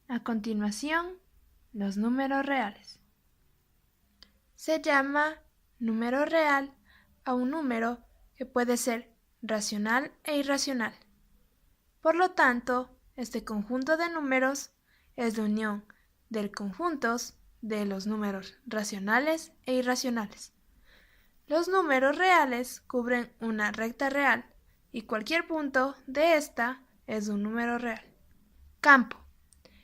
A continuación, los números reales. Se llama número real a un número que puede ser racional e irracional. Por lo tanto, este conjunto de números es la unión de conjuntos de los números racionales e irracionales. Los números reales cubren una recta real y cualquier punto de esta es un número real. Campo.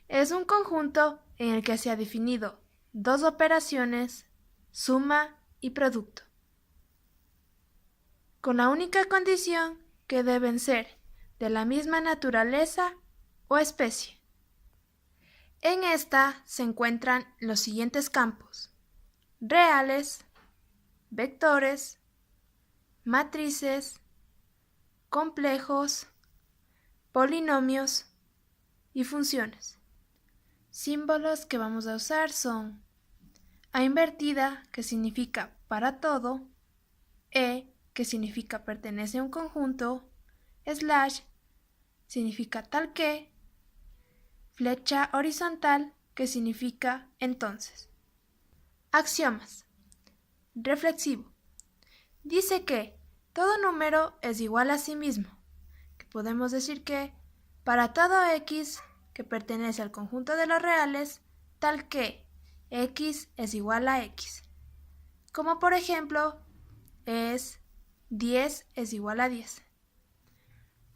Es un conjunto en el que se ha definido dos operaciones, suma y producto, con la única condición que deben ser de la misma naturaleza o especie. En esta se encuentran los siguientes campos: reales, vectores, matrices, complejos, polinomios y funciones. Símbolos que vamos a usar son A invertida, que significa para todo, E, que significa pertenece a un conjunto, slash, significa tal que, flecha horizontal, que significa entonces. Axiomas. Reflexivo. Dice que todo número es igual a sí mismo, que podemos decir que para todo x que pertenece al conjunto de los reales, tal que x es igual a x. Como por ejemplo, es 10 es igual a 10.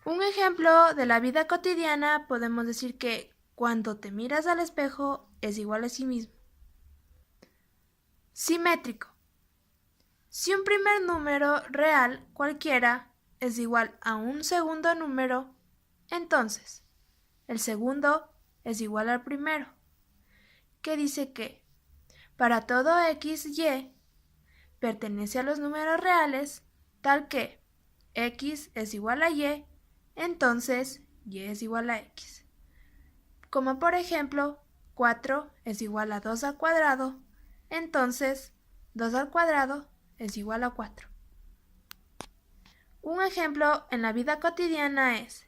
Un ejemplo de la vida cotidiana podemos decir que cuando te miras al espejo es igual a sí mismo. Simétrico. Si un primer número real cualquiera es igual a un segundo número, entonces el segundo es igual al primero, que dice que para todo x, y pertenece a los números reales, tal que x es igual a y, entonces y es igual a x. Como por ejemplo, 4 es igual a 2 al cuadrado, entonces 2 al cuadrado es igual a 4. Un ejemplo en la vida cotidiana es: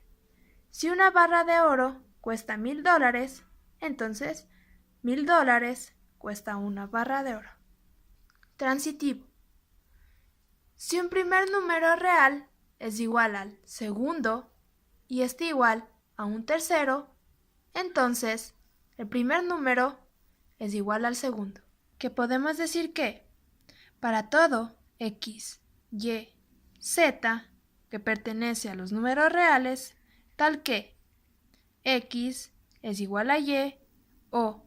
si una barra de oro cuesta $1000, entonces $1000 cuesta una barra de oro. Transitivo. Si un primer número real es igual al segundo y este igual a un tercero, entonces el primer número es igual al segundo. Que podemos decir que para todo x, y, z que pertenece a los números reales, tal que x es igual a y o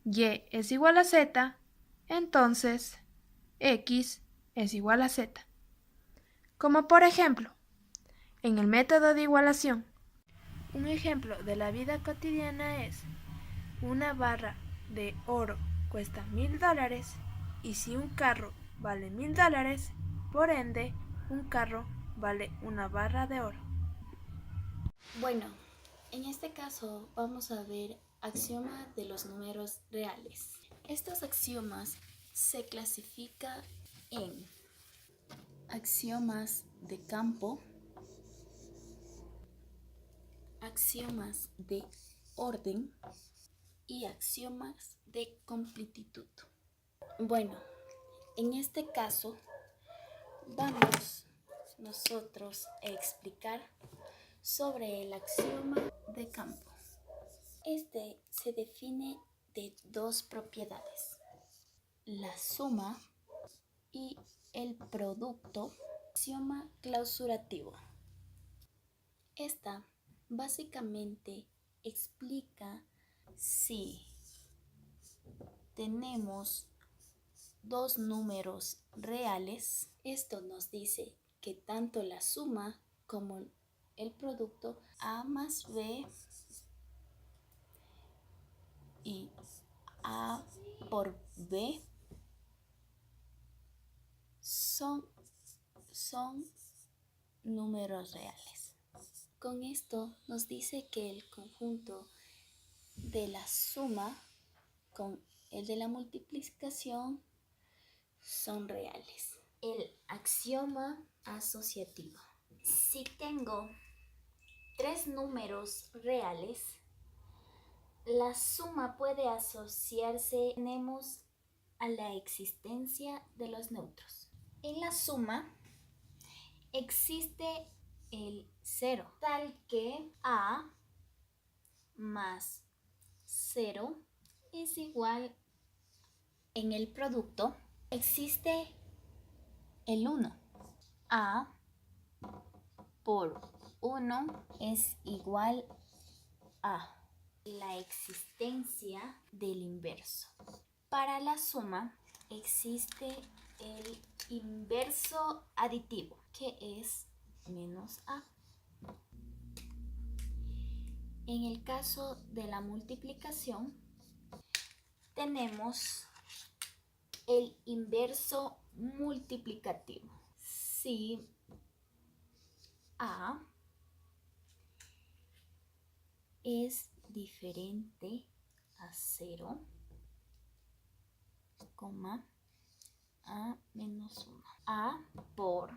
y es igual a z, entonces x es igual a z. Como por ejemplo, en el método de igualación. Un ejemplo de la vida cotidiana es: una barra de oro cuesta $1000 y si un carro vale $1000, por ende, un carro vale una barra de oro. Bueno, en este caso vamos a ver axioma de los números reales. Estos axiomas se clasifican en axiomas de campo, axiomas de orden y axiomas de completitud. Bueno, en este caso vamos nosotros a explicar sobre el axioma de campo. Este se define de dos propiedades: la suma y el producto. Axioma clausurativo. Esta básicamente explica si tenemos dos números reales. Esto nos dice que tanto la suma como el producto a más b y a por b son números reales. Con esto nos dice que el conjunto de la suma con el de la multiplicación son reales. El axioma asociativo. Si tengo tres números reales, La suma puede asociarse, tenemos a la existencia de los neutros. En la suma existe el cero, tal que a más 0 es igual. En el producto existe el 1. A por 1 es igual a la existencia del inverso. Para la suma existe el inverso aditivo, que es menos a. En el caso de la multiplicación, tenemos el inverso multiplicativo. Si a es diferente a 0, a menos 1. A por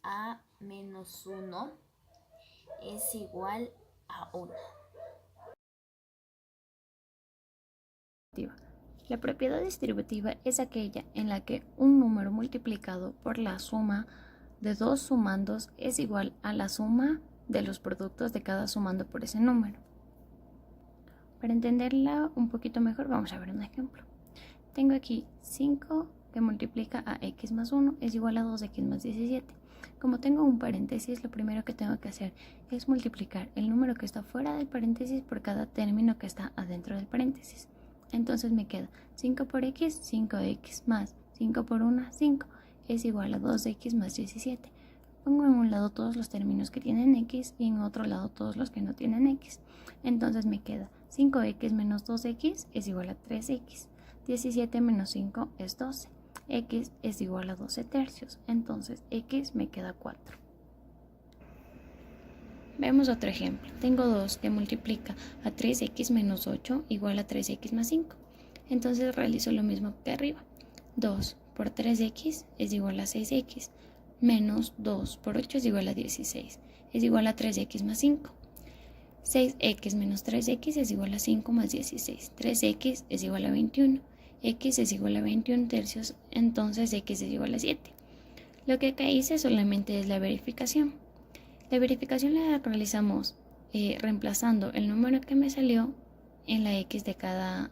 a menos 1 es igual a 1. La propiedad distributiva es aquella en la que un número multiplicado por la suma de dos sumandos es igual a la suma de los productos de cada sumando por ese número. Para entenderla un poquito mejor, vamos a ver un ejemplo. Tengo aquí 5 que multiplica a x más 1 es igual a 2x más 17. Como tengo un paréntesis, lo primero que tengo que hacer es multiplicar el número que está fuera del paréntesis por cada término que está adentro del paréntesis. Entonces me queda 5 por x, 5x más 5 por 1, 5 es igual a 2x más 17. Pongo en un lado todos los términos que tienen x y en otro lado todos los que no tienen x. Entonces me queda 5x menos 2x es igual a 3x. 17 menos 5 es 12. X es igual a 12 tercios. Entonces x me queda 4. Vemos otro ejemplo. Tengo 2 que multiplica a 3x menos 8 igual a 3x más 5. Entonces realizo lo mismo que arriba. 2 por 3x es igual a 6x. Menos 2 por 8 es igual a 16. Es igual a 3x más 5. 6x menos 3x es igual a 5 más 16. 3x es igual a 21. X es igual a 21 tercios. Entonces x es igual a 7. Lo que acá hice solamente es la verificación. La verificación la realizamos reemplazando el número que me salió en la x de cada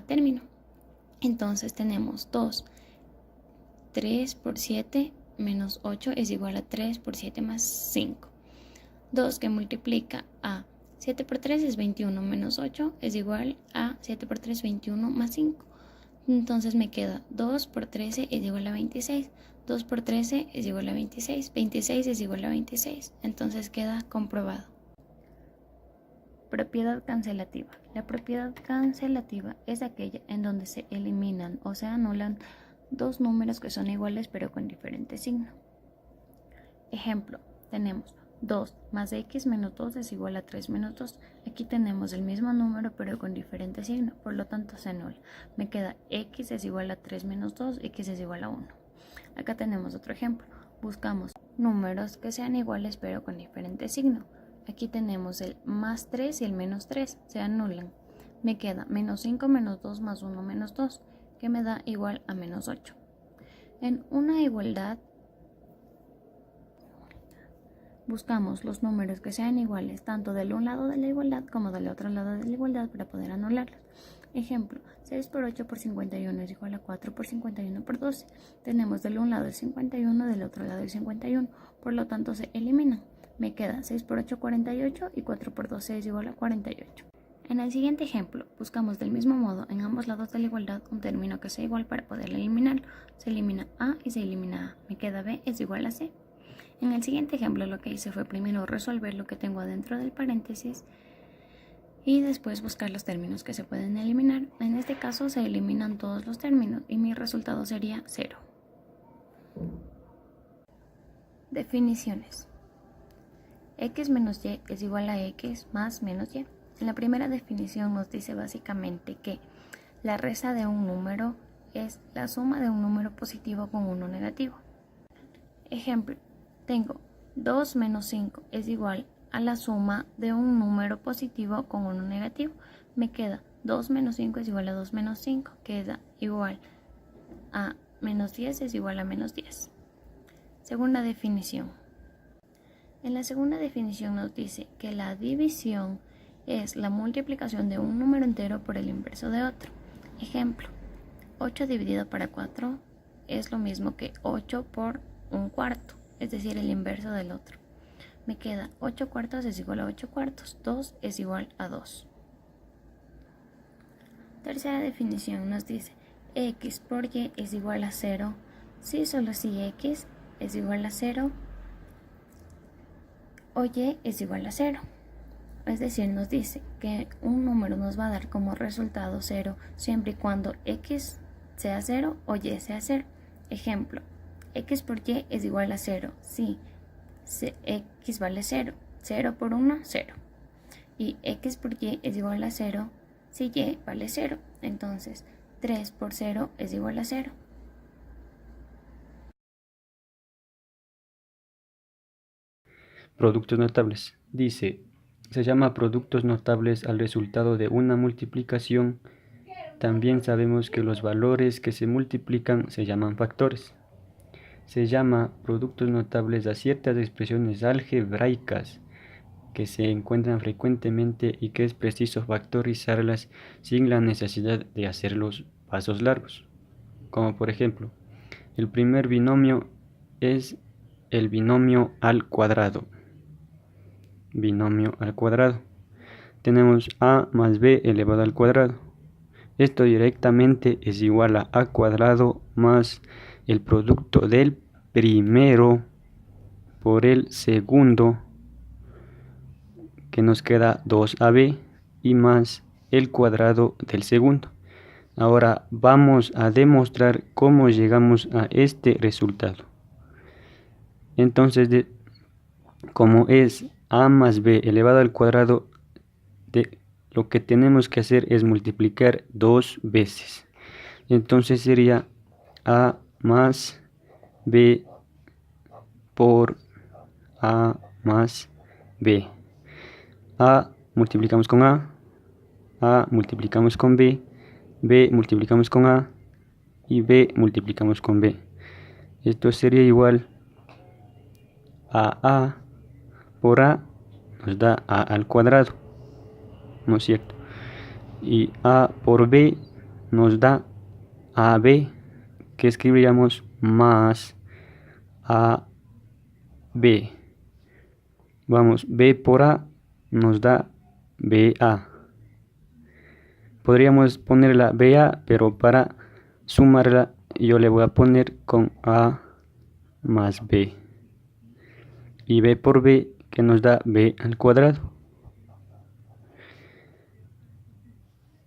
término. Entonces tenemos 2. 3 por 7 menos 8 es igual a 3 por 7 más 5. 2 que multiplica a 7 por 3 es 21 menos 8 es igual a 7 por 3, 21 más 5. Entonces me queda 2 por 13 es igual a 26. 2 por 13 es igual a 26. 26 es igual a 26. Entonces queda comprobado. Propiedad cancelativa. La propiedad cancelativa es aquella en donde se eliminan o se anulan dos números que son iguales pero con diferente signo. Ejemplo, tenemos 2 más x menos 2 es igual a 3 menos 2. Aquí tenemos el mismo número pero con diferente signo, por lo tanto se anula. Me queda x es igual a 3 menos 2, x es igual a 1. Acá tenemos otro ejemplo. Buscamos números que sean iguales pero con diferente signo. Aquí tenemos el más 3 y el menos 3, se anulan. Me queda menos 5 menos 2 más 1 menos 2, que me da igual a menos 8. En una igualdad, buscamos los números que sean iguales tanto del un lado de la igualdad como del otro lado de la igualdad para poder anularlos. Ejemplo, 6 por 8 por 51 es igual a 4 por 51 por 12. Tenemos del un lado el 51, del otro lado el 51, por lo tanto se eliminan. Me queda 6 por 8, 48 y 4 por 12 es igual a 48. En el siguiente ejemplo, buscamos del mismo modo en ambos lados de la igualdad un término que sea igual para poder eliminarlo. Se elimina A y se elimina A. Me queda B es igual a C. En el siguiente ejemplo lo que hice fue primero resolver lo que tengo adentro del paréntesis y después buscar los términos que se pueden eliminar. En este caso se eliminan todos los términos y mi resultado sería 0. Definiciones. X menos y es igual a x más menos y. En la primera definición nos dice básicamente que la resta de un número es la suma de un número positivo con uno negativo. Ejemplo, tengo 2 menos 5 es igual a la suma de un número positivo con uno negativo. Me queda 2 menos 5 es igual a 2 menos 5, queda igual a menos 10 es igual a menos 10. Segunda definición. En la segunda definición nos dice que la división es la multiplicación de un número entero por el inverso de otro. Ejemplo, 8 dividido para 4 es lo mismo que 8 por un cuarto, es decir, el inverso del otro. Me queda 8 cuartos es igual a 8 cuartos, 2 es igual a 2. Tercera definición nos dice x por y es igual a 0 si solo si x es igual a 0 o y es igual a 0. Es decir, nos dice que un número nos va a dar como resultado 0 siempre y cuando x sea 0 o y sea 0. Ejemplo, x por y es igual a 0 si x vale 0, 0 por 1, 0. Y x por y es igual a 0 si y vale 0. Entonces, 3 por 0 es igual a 0. Productos notables. Dice, se llama productos notables al resultado de una multiplicación. También sabemos que los valores que se multiplican se llaman factores. Se llama productos notables a ciertas expresiones algebraicas que se encuentran frecuentemente y que es preciso factorizarlas sin la necesidad de hacer los pasos largos. Como por ejemplo, el primer binomio es el binomio al cuadrado. Binomio al cuadrado. Tenemos a más b elevado al cuadrado. Esto directamente es igual a cuadrado más el producto del primero por el segundo, que nos queda 2ab, y más el cuadrado del segundo. Ahora vamos a demostrar cómo llegamos a este resultado. Entonces, como es a más b elevado al cuadrado, lo que tenemos que hacer es multiplicar 2 veces. Entonces sería a más b por a más b. A multiplicamos con a multiplicamos con b multiplicamos con a y b multiplicamos con b. Esto sería igual a por a nos da a al cuadrado, ¿no es cierto? Y a por b nos da ab, que escribiríamos más ab. Vamos, b por a nos da ba. Podríamos ponerla ba, pero para sumarla yo le voy a poner con a más b. Y b por b, que nos da b al cuadrado.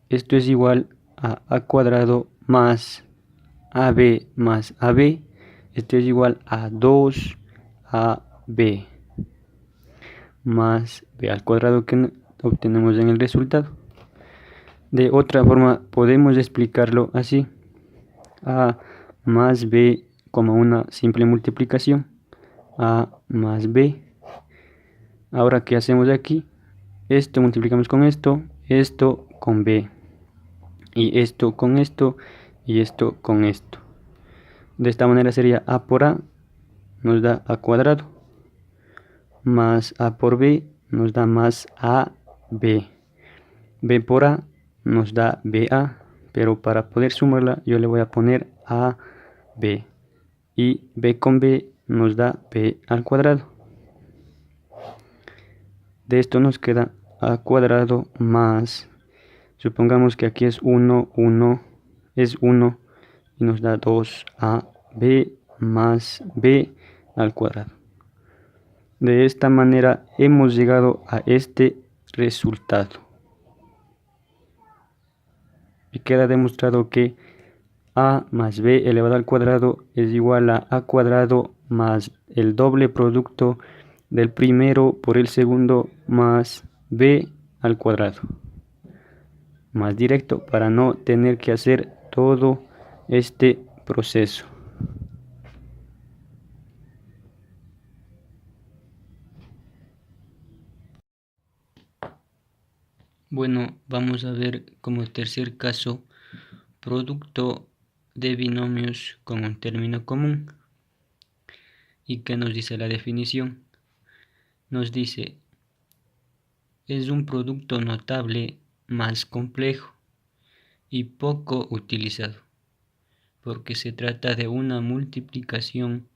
Esto es igual a cuadrado más ab. Esto es igual a 2ab más b al cuadrado que obtenemos en el resultado. De otra forma podemos explicarlo así: a más b como una simple multiplicación, a más b. Ahora, ¿qué hacemos aquí? Esto multiplicamos con esto con b, y esto con esto, y esto con esto. De esta manera sería a por a nos da a cuadrado, más a por b nos da más ab. B por a nos da ba, pero para poder sumarla yo le voy a poner ab, y b con b nos da b al cuadrado. De esto nos queda a cuadrado más, supongamos que aquí es 1, es 1, y nos da 2ab más b al cuadrado. De esta manera hemos llegado a este resultado. Y queda demostrado que a más b elevado al cuadrado es igual a cuadrado más el doble producto del primero por el segundo más b al cuadrado. Más directo para no tener que hacer todo este proceso. Bueno, vamos a ver como tercer caso producto de binomios con un término común. ¿Y qué nos dice la definición? Nos dice, es un producto notable más complejo y poco utilizado, porque se trata de una multiplicación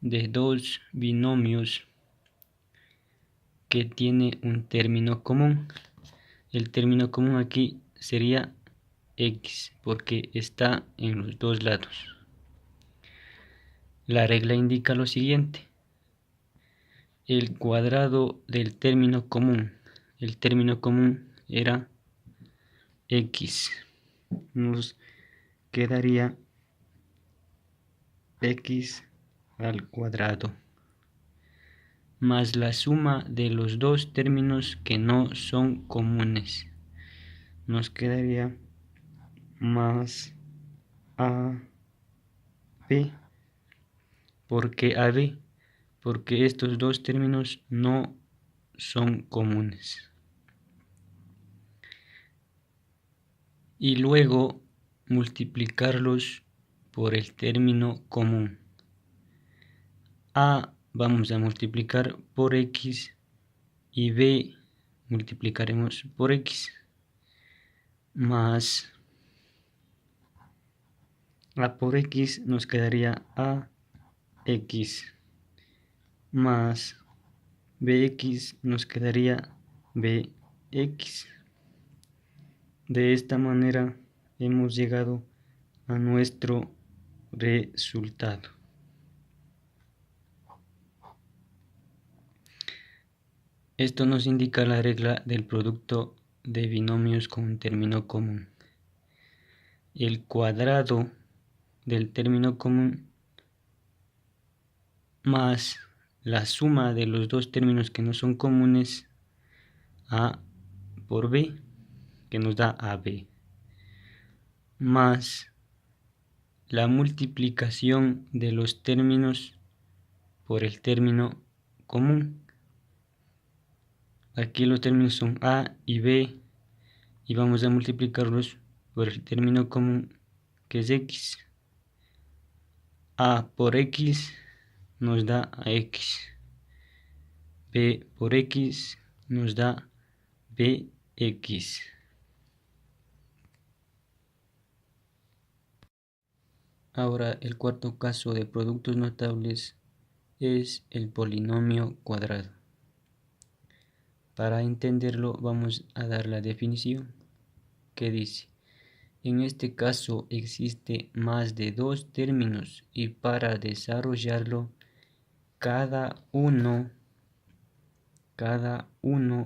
de dos binomios que tiene un término común. El término común aquí sería x, porque está en los dos lados. La regla indica lo siguiente: el cuadrado del término común. El término común era x. Nos quedaría x al cuadrado más la suma de los dos términos que no son comunes. Nos quedaría más ab. ¿Por qué ab? Porque estos dos términos no son comunes. Y luego multiplicarlos por el término común. A vamos a multiplicar por x y b multiplicaremos por x más a por x nos quedaría ax más bx nos quedaría bx. De esta manera hemos llegado a nuestro resultado. Esto nos indica la regla del producto de binomios con un término común. El cuadrado del término común más la suma de los dos términos que no son comunes, a por b, que nos da ab, más la multiplicación de los términos por el término común. Aquí los términos son a y b y vamos a multiplicarlos por el término común, que es x. A por x nos da a x. B por x nos da bx. Ahora el cuarto caso de productos notables es el polinomio cuadrado. Para entenderlo vamos a dar la definición que dice: en este caso existe más de dos términos y para desarrollarlo cada uno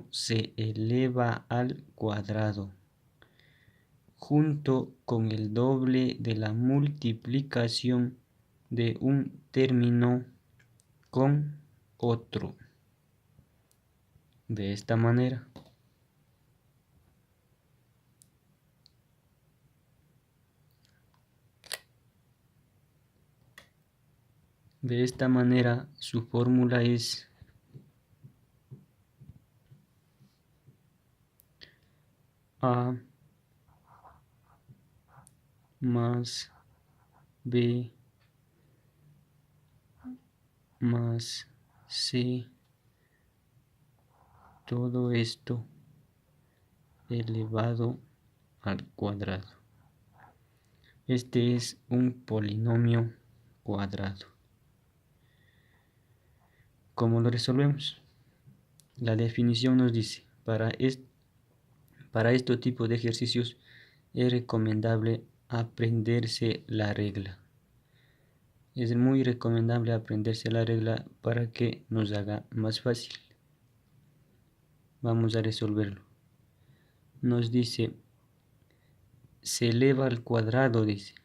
se eleva al cuadrado junto con el doble de la multiplicación de un término con otro. De esta manera. De esta manera su fórmula es a más b más c, todo esto elevado al cuadrado. Este es un polinomio cuadrado. ¿Cómo lo resolvemos? La definición nos dice: para este tipo de ejercicios es recomendable aprenderse la regla. Es muy recomendable aprenderse la regla para que nos haga más fácil. Vamos a resolverlo. Nos dice, se eleva al cuadrado, dice.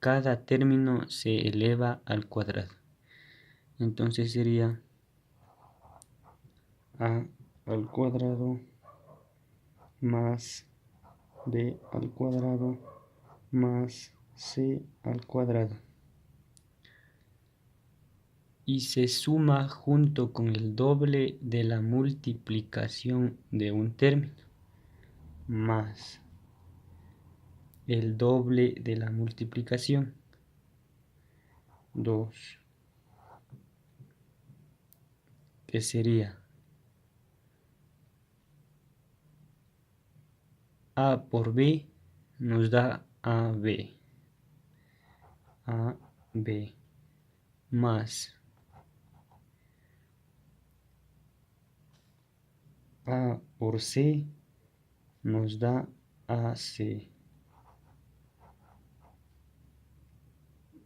Cada término se eleva al cuadrado. Entonces sería a al cuadrado más b al cuadrado más c al cuadrado. Y se suma junto con el doble de la multiplicación de un término. más el doble de la multiplicación, 2, que sería A por B nos da AB, AB más A por C nos da AC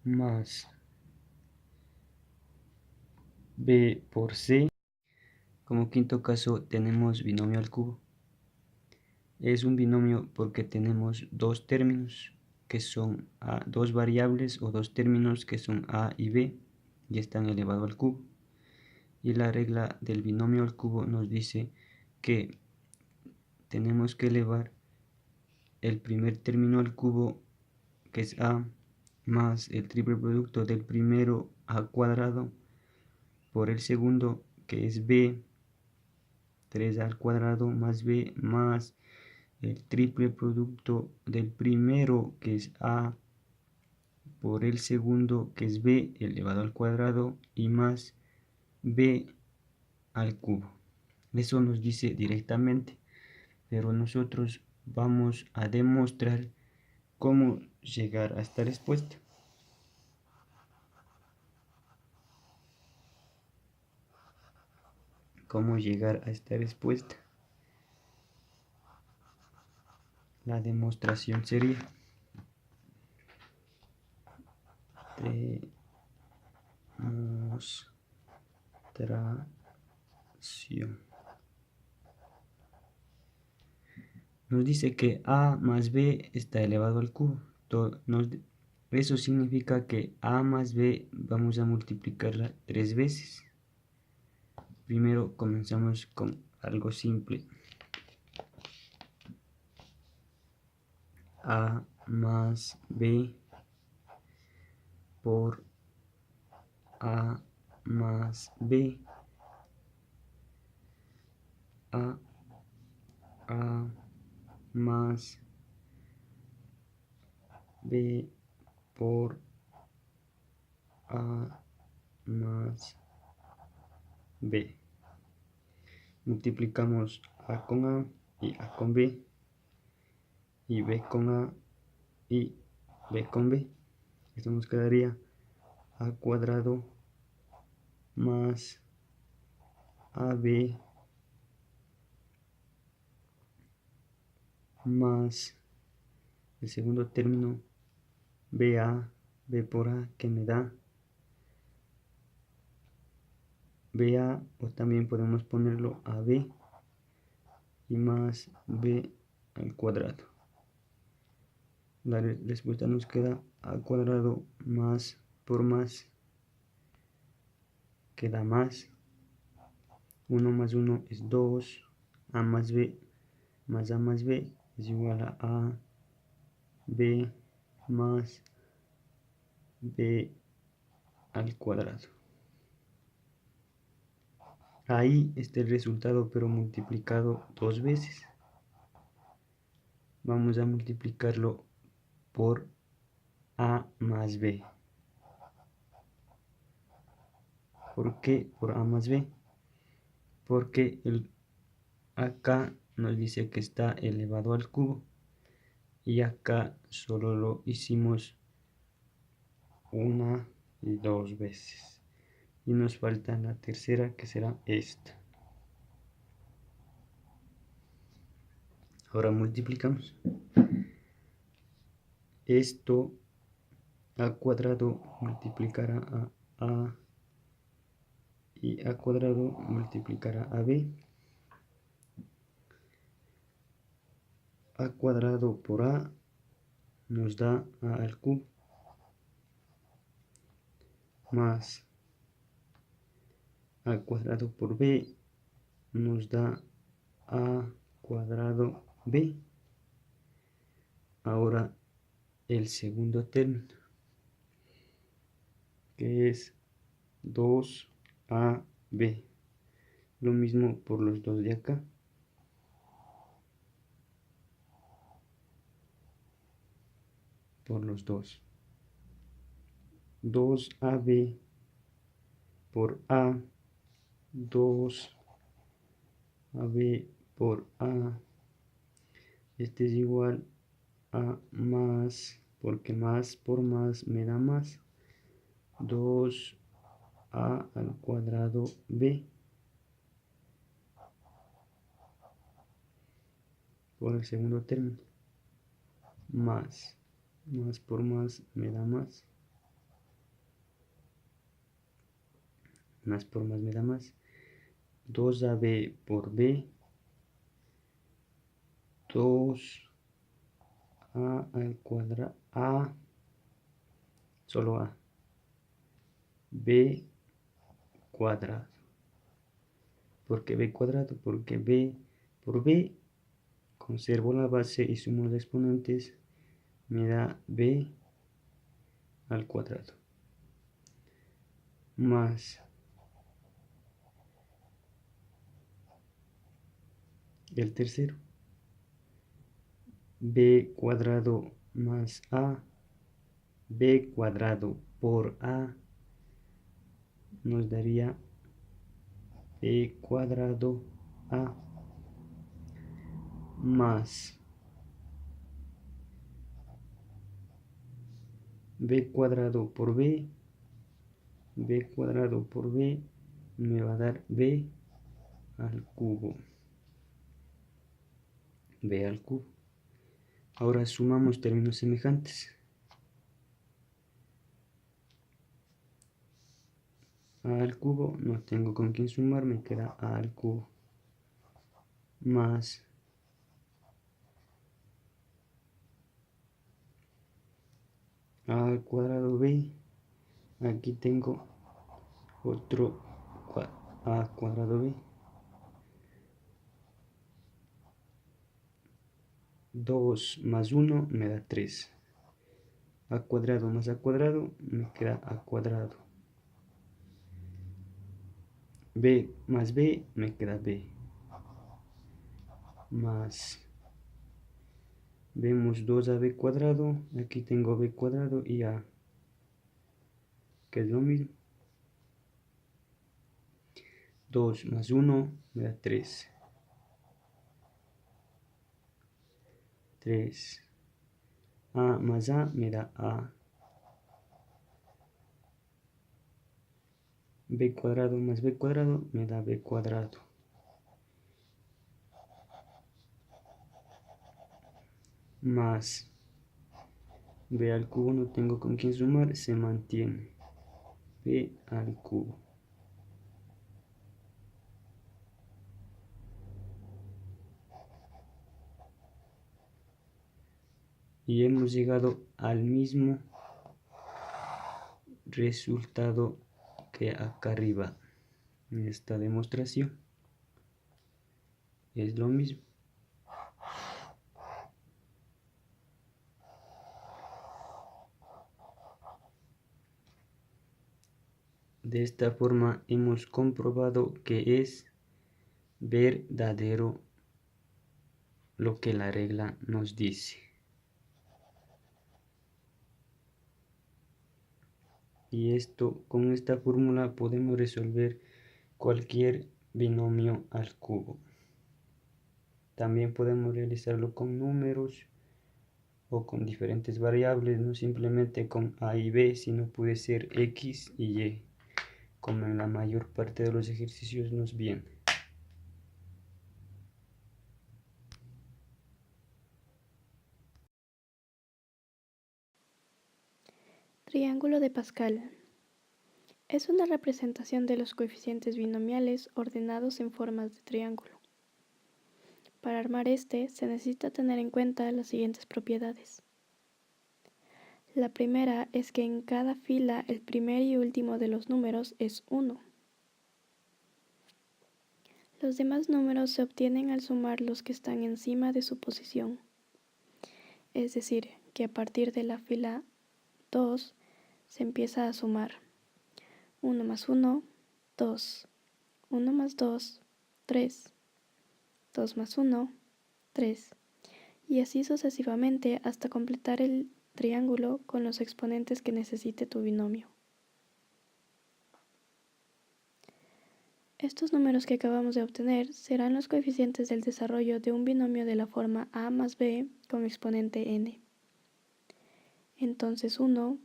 más B por C. Como quinto caso tenemos binomio al cubo. Es un binomio porque tenemos dos términos que son dos variables o dos términos que son A y B y están elevados al cubo. Y la regla del binomio al cubo nos dice que tenemos que elevar el primer término al cubo, que es A, más el triple producto del primero al cuadrado por el segundo, que es B, 3 al cuadrado más B, más el triple producto del primero, que es A, por el segundo, que es B elevado al cuadrado, y más B al cubo. Eso nos dice directamente, pero nosotros vamos a demostrar cómo llegar a esta respuesta. ¿Cómo llegar a esta respuesta? La demostración sería demostración. Nos dice que A más B está elevado al cubo. Eso significa que A más B vamos a multiplicarla 3 veces. Primero comenzamos con algo simple. A más B por A más B. A más B por A más B. Multiplicamos A con A y A con B, y B con A y B con B. Esto nos quedaría A cuadrado más AB más el segundo término BA, B por A, que me da BA, o también podemos ponerlo AB, y más B al cuadrado. La respuesta nos queda A cuadrado más por más, queda más. 1 más 1 es 2, A más B más A más B es igual a B más B al cuadrado. Ahí está el resultado, pero multiplicado 2 veces. Vamos a multiplicarlo por A más B. ¿Por qué por A más B? Porque acá nos dice que está elevado al cubo, y acá solo lo hicimos una y 2 veces, y nos falta la tercera, que será esta. Ahora multiplicamos esto. A cuadrado multiplicará a y A cuadrado multiplicará a B. A cuadrado por A nos da A al cubo, más A cuadrado por B nos da A cuadrado B. Ahora el segundo término, que es 2AB. Lo mismo por los dos de acá. por los dos. 2AB por A, 2AB por A. Este es igual a más, porque más por más me da más, 2A al cuadrado B por el segundo término, más por más me da más por más me da más, 2AB por B, 2A al cuadrado, A, solo A, B cuadrado. ¿Por qué B cuadrado? Porque B por B conservo la base y sumo los exponentes, me da B al cuadrado, más el tercero, B cuadrado más A, B cuadrado por A, nos daría B cuadrado A, más B cuadrado por B, B cuadrado por B, me va a dar B al cubo, B al cubo. Ahora sumamos términos semejantes. A al cubo, no tengo con quién sumar, me queda A al cubo, más A al cuadrado B, aquí tengo otro A cuadrado B, 2 más 1 me da 3, A cuadrado más A cuadrado me queda A cuadrado, B más B me queda B, más vemos 2AB cuadrado, aquí tengo B cuadrado y A, que es lo mismo, 2 más 1 me da 3, 3, A más A me da A, B cuadrado más B cuadrado me da B cuadrado, más B al cubo, no tengo con quién sumar, se mantiene, B al cubo. Y hemos llegado al mismo resultado que acá arriba en esta demostración. Es lo mismo. De esta forma hemos comprobado que es verdadero lo que la regla nos dice. Y con esta fórmula podemos resolver cualquier binomio al cubo. También podemos realizarlo con números o con diferentes variables, no simplemente con A y B, sino puede ser X y Y, como en la mayor parte de los ejercicios nos viene. Triángulo de Pascal. Es una representación de los coeficientes binomiales ordenados en formas de triángulo. Para armar este, se necesita tener en cuenta las siguientes propiedades. La primera es que en cada fila el primer y último de los números es 1. Los demás números se obtienen al sumar los que están encima de su posición. Es decir, que a partir de la fila 2 se empieza a sumar 1 más 1, 2, 1 más 2, 3, 2 más 1, 3, y así sucesivamente hasta completar el triángulo con los exponentes que necesite tu binomio. Estos números que acabamos de obtener serán los coeficientes del desarrollo de un binomio de la forma a más b con exponente n. Entonces 1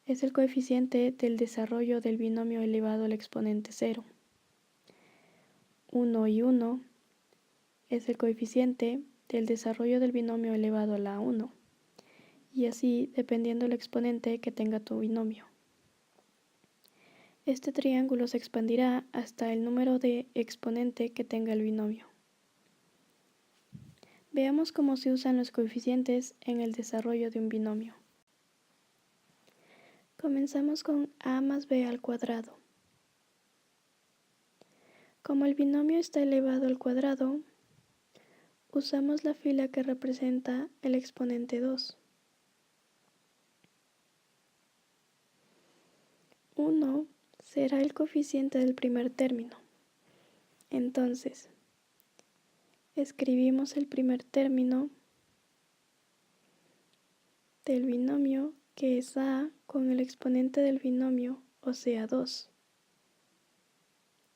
es el coeficiente del desarrollo del binomio elevado al exponente 0. 1 y 1 es el coeficiente del desarrollo del binomio elevado a la 1. Y así dependiendo del exponente que tenga tu binomio. Este triángulo se expandirá hasta el número de exponente que tenga el binomio. Veamos cómo se usan los coeficientes en el desarrollo de un binomio. Comenzamos con a más b al cuadrado. Como el binomio está elevado al cuadrado, usamos la fila que representa el exponente 2. 1 será el coeficiente del primer término. Entonces, escribimos el primer término del binomio, que es a, con el exponente del binomio, o sea 2.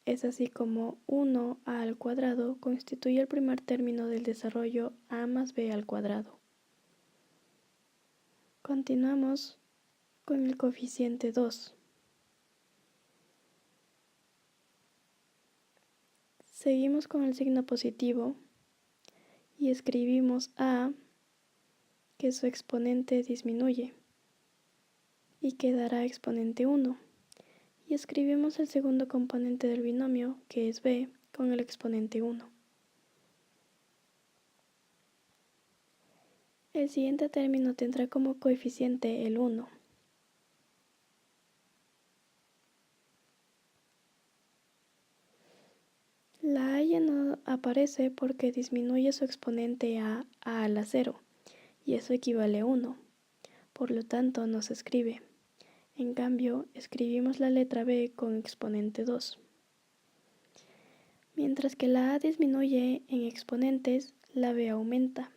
Es así como 1a al cuadrado constituye el primer término del desarrollo a más b al cuadrado. Continuamos con el coeficiente 2. Seguimos con el signo positivo y escribimos a, que su exponente disminuye, y quedará exponente 1. Y escribimos el segundo componente del binomio, que es b, con el exponente 1. El siguiente término tendrá como coeficiente el 1. La haya no aparece porque disminuye su exponente a la 0, y eso equivale a 1. Por lo tanto, no se escribe. En cambio, escribimos la letra b con exponente 2. Mientras que la a disminuye en exponentes, la b aumenta.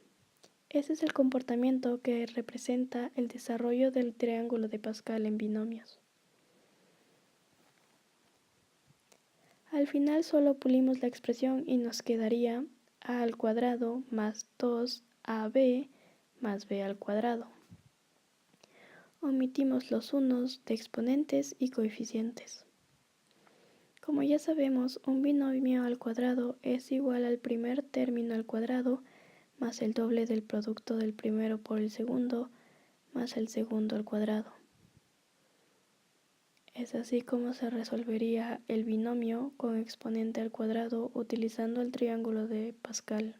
Ese es el comportamiento que representa el desarrollo del triángulo de Pascal en binomios. Al final solo pulimos la expresión y nos quedaría a al cuadrado más 2ab más b al cuadrado. Omitimos los unos de exponentes y coeficientes. Como ya sabemos, un binomio al cuadrado es igual al primer término al cuadrado más el doble del producto del primero por el segundo más el segundo al cuadrado. Es así como se resolvería el binomio con exponente al cuadrado utilizando el triángulo de Pascal.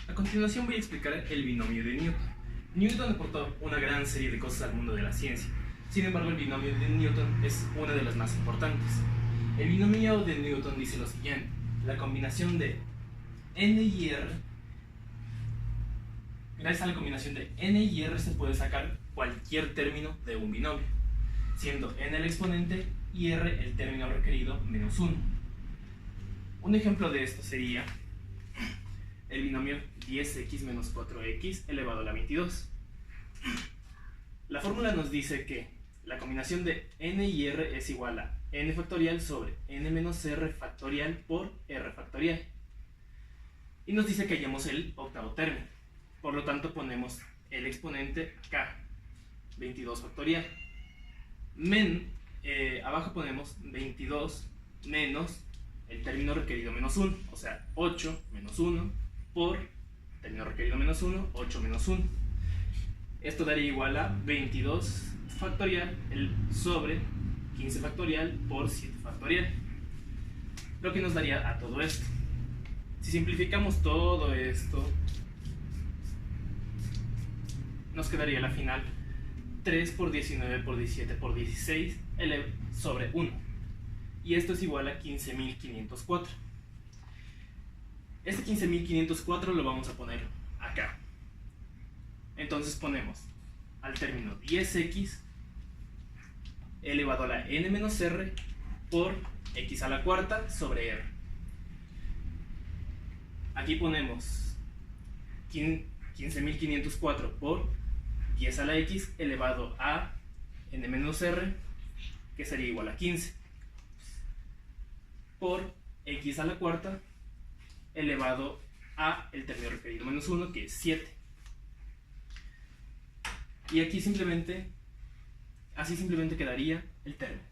A continuación voy a explicar el binomio de Newton. Newton aportó una gran serie de cosas al mundo de la ciencia. Sin embargo, el binomio de Newton es una de las más importantes. El binomio de Newton dice lo siguiente: la combinación de n y r, gracias a la combinación de n y r se puede sacar cualquier término de un binomio, siendo n el exponente y r el término requerido menos 1. Un ejemplo de esto sería el binomio 10x menos 4x elevado a la 22. La fórmula nos dice que la combinación de n y r es igual a n factorial sobre n menos r factorial por r factorial. Y nos dice que hallemos el octavo término. Por lo tanto ponemos el exponente acá, 22 factorial. Abajo ponemos 22 menos el término requerido menos 1, o sea 8 menos 1 por término requerido menos 1, 8 menos 1. Esto daría igual a 22 factorial sobre 15 factorial por 7 factorial, lo que nos daría a todo esto. Si simplificamos todo esto, nos quedaría la final 3 por 19 por 17 por 16 sobre 1. Y esto es igual a 15.504. Este 15.504 lo vamos a poner acá. Entonces ponemos al término 10x elevado a la n menos r por x a la cuarta sobre r. Aquí ponemos 15.504 por 10 a la x elevado a n menos r, que sería igual a 15, por x a la cuarta elevado a el término referido menos 1, que es 7. Y aquí así simplemente quedaría el término.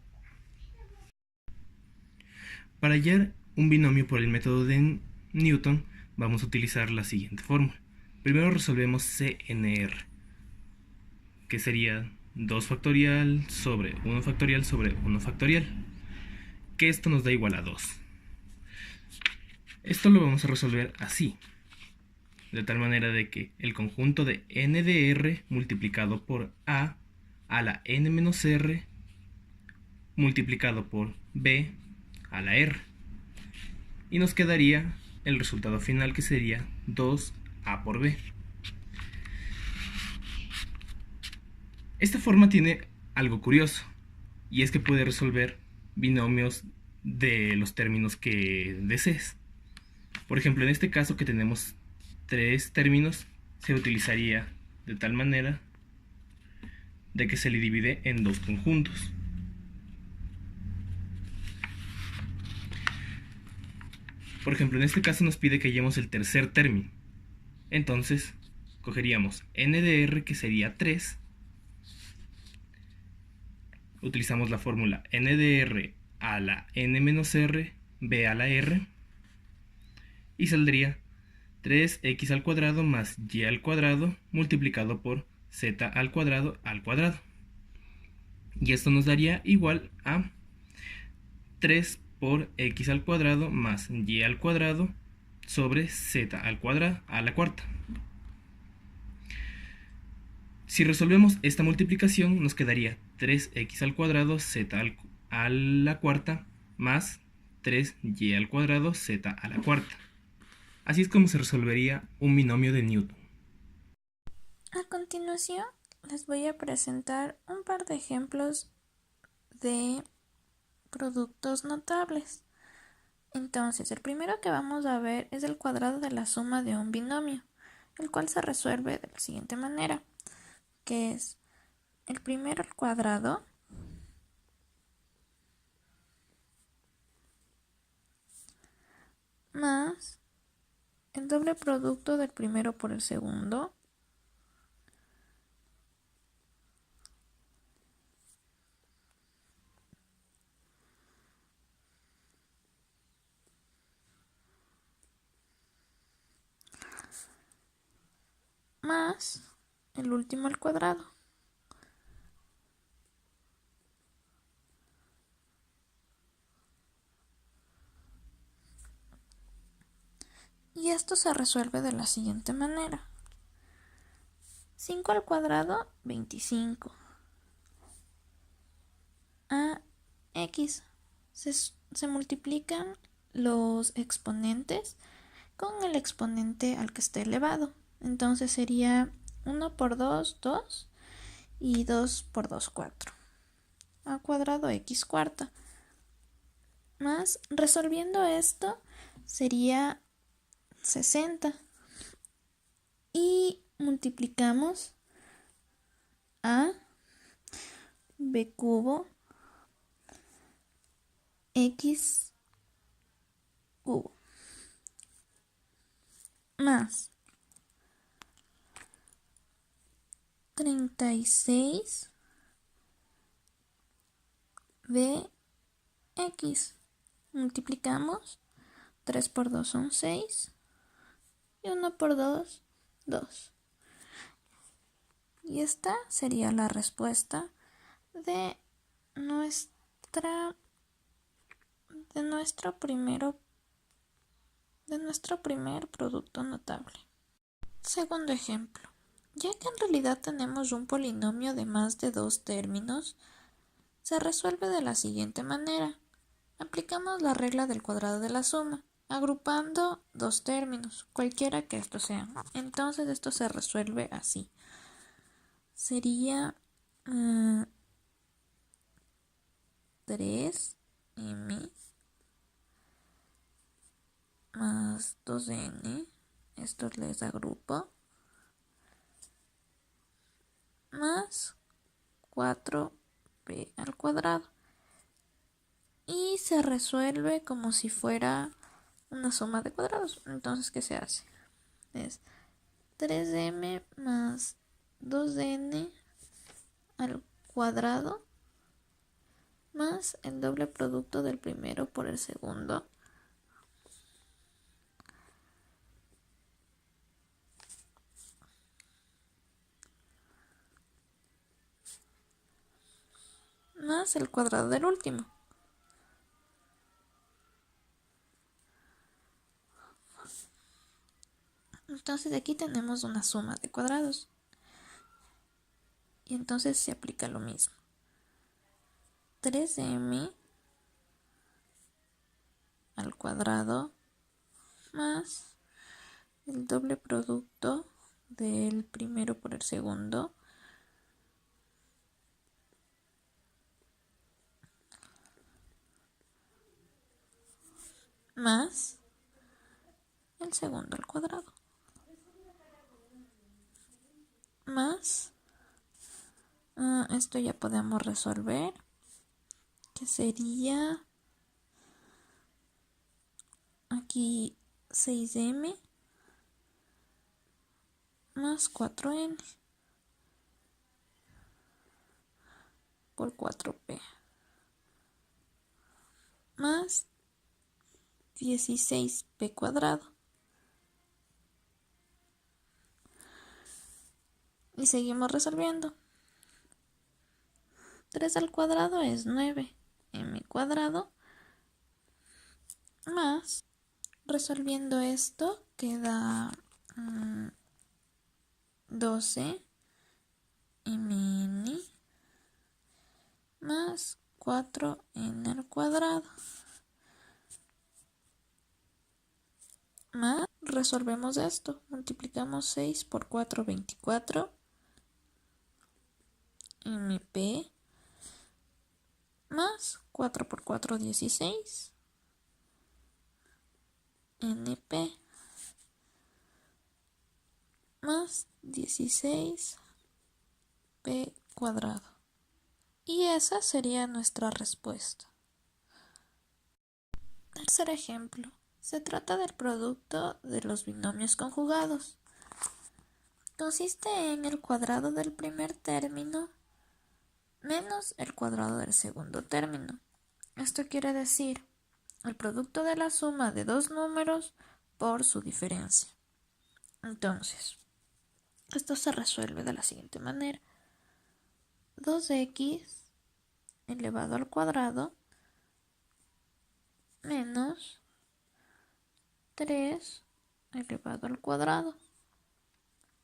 Para hallar un binomio por el método de Newton, vamos a utilizar la siguiente fórmula. Primero resolvemos CNR, que sería 2 factorial sobre 1 factorial sobre 1 factorial, que esto nos da igual a 2. Esto lo vamos a resolver así, de tal manera de que el conjunto de n de r multiplicado por a la n menos r multiplicado por b a la r, y nos quedaría el resultado final, que sería 2a por b. Esta forma tiene algo curioso, y es que puede resolver binomios de los términos que desees. Por ejemplo, en este caso que tenemos 3 términos, se utilizaría de tal manera de que se le divide en 2 conjuntos. Por ejemplo, en este caso nos pide que hallemos el tercer término. Entonces, cogeríamos n de r, que sería 3. Utilizamos la fórmula n de r a la n menos r, b a la r, y saldría 3x al cuadrado más y al cuadrado multiplicado por z al cuadrado. Y esto nos daría igual a 3 por x al cuadrado más y al cuadrado sobre z al cuadrado a la cuarta. Si resolvemos esta multiplicación, nos quedaría 3x al cuadrado z a la cuarta más 3y al cuadrado z a la cuarta. Así es como se resolvería un binomio de Newton. A continuación, les voy a presentar un par de ejemplos de productos notables. Entonces, el primero que vamos a ver es el cuadrado de la suma de un binomio, el cual se resuelve de la siguiente manera, que es el primero al cuadrado más el doble producto del primero por el segundo más el último al cuadrado. Y esto se resuelve de la siguiente manera. 5 al cuadrado, 25. A x. Se multiplican los exponentes con el exponente al que esté elevado. Entonces sería 1 por 2, 2, y 2 por 2, 4. A cuadrado x cuarta. Más, resolviendo esto, sería 60. Y multiplicamos a b cubo x cubo más 36 bx. Multiplicamos 3 por 2 son 6 y 1 por 2, 2. Y esta sería la respuesta de nuestro primer producto notable. Segundo ejemplo. Ya que en realidad tenemos un polinomio de más de 2 términos, se resuelve de la siguiente manera. Aplicamos la regla del cuadrado de la suma, agrupando 2 términos, cualquiera que estos sean. Entonces esto se resuelve así. Sería 3m más 2n Estos les agrupo. Más 4b al cuadrado. Y se resuelve como si fuera una suma de cuadrados. Entonces, ¿qué se hace? Es 3m más 2n al cuadrado más el doble producto del primero por el segundo más el cuadrado del último. Entonces aquí tenemos una suma de cuadrados. Y entonces se aplica lo mismo. 3m al cuadrado más el doble producto del primero por el segundo más el segundo al cuadrado más esto ya podemos resolver, que sería aquí 6m más 4n por 4p más 16p cuadrado. Y seguimos resolviendo. 3 al cuadrado es 9m cuadrado más, resolviendo esto, queda 12mn más 4n al cuadrado. Más, resolvemos esto, multiplicamos 6 por 4, 24, mp, más 4 por 4, 16, np, más 16p cuadrado. Y esa sería nuestra respuesta. Tercer ejemplo. Se trata del producto de los binomios conjugados. Consiste en el cuadrado del primer término menos el cuadrado del segundo término. Esto quiere decir el producto de la suma de dos números por su diferencia. Entonces, esto se resuelve de la siguiente manera. 2x elevado al cuadrado menos 3 elevado al cuadrado.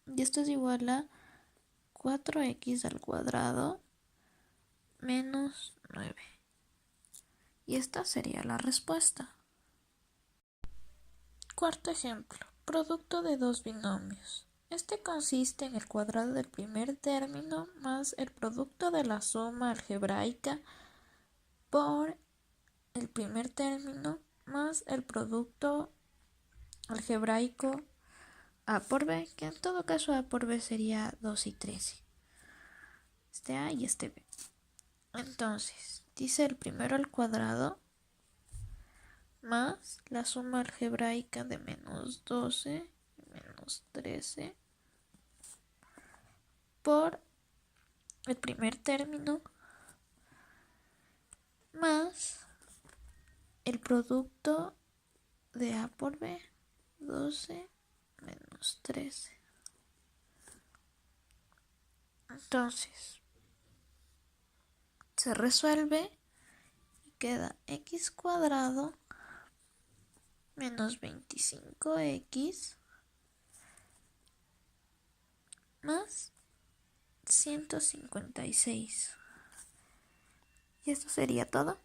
Y esto es igual a 4x al cuadrado menos 9. Y esta sería la respuesta. Cuarto ejemplo. Producto de dos binomios. Este consiste en el cuadrado del primer término más el producto de la suma algebraica por el primer término más el producto algebraico a por b, que en todo caso a por b sería 2 y 13. Este a y este b. Entonces, dice el primero al cuadrado más la suma algebraica de menos 12 y menos 13 por el primer término más el producto de a por b, 12 menos 13. Entonces, se resuelve y queda x cuadrado menos 25x más 156. Y esto sería todo.